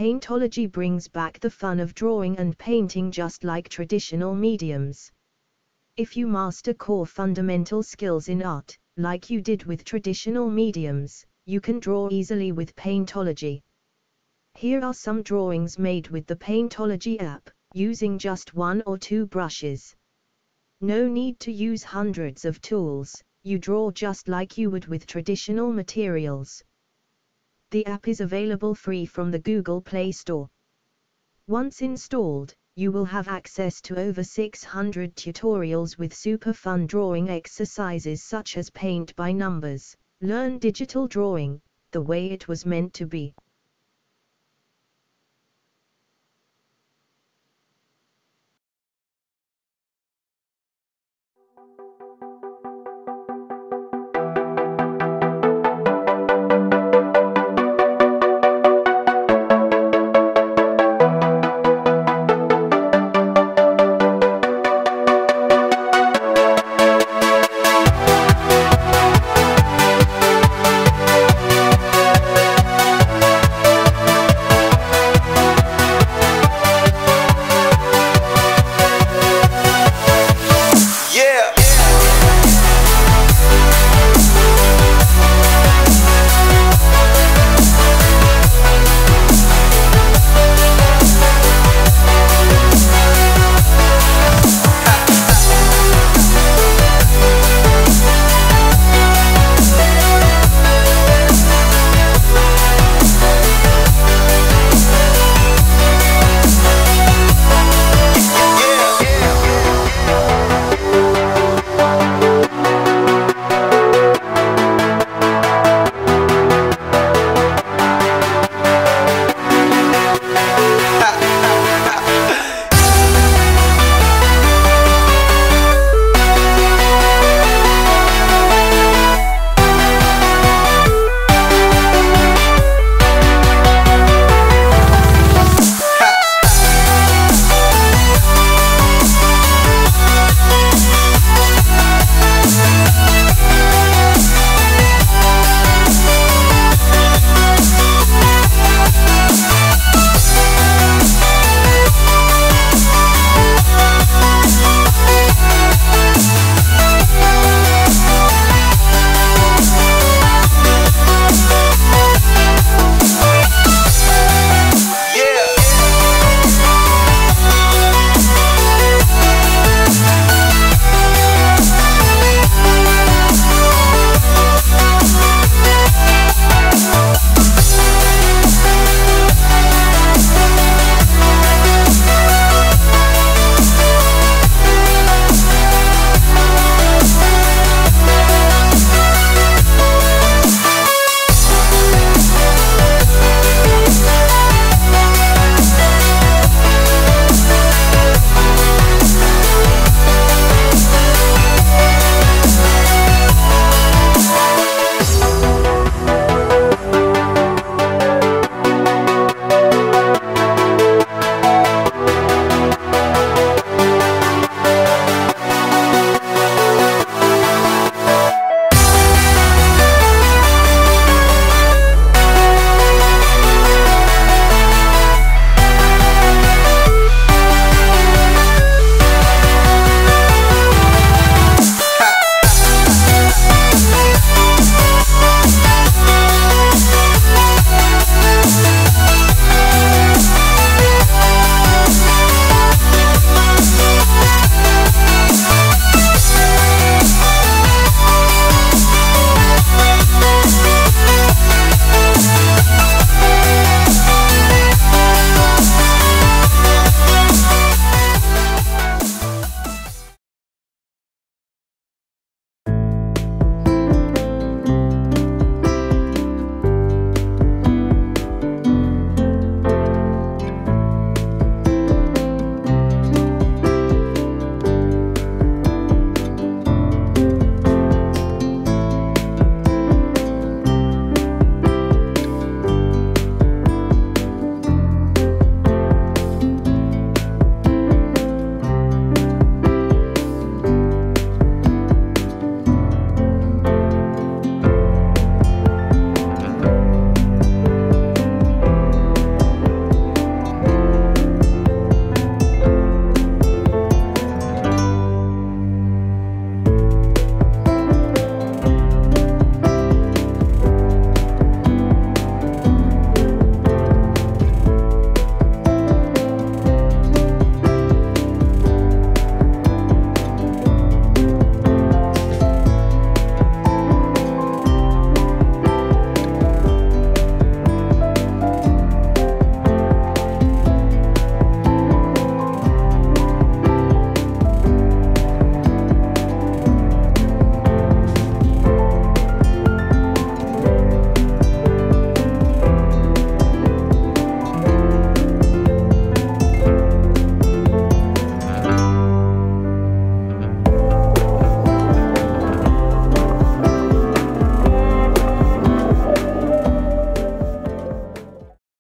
Paintology brings back the fun of drawing and painting just like traditional mediums. If you master core fundamental skills in art, like you did with traditional mediums, you can draw easily with Paintology. Here are some drawings made with the Paintology app, using just 1 or 2 brushes. No need to use hundreds of tools, you draw just like you would with traditional materials. The app is available free from the Google Play Store. Once installed, you will have access to over 600 tutorials with super fun drawing exercises such as paint by numbers, learn digital drawing, the way it was meant to be.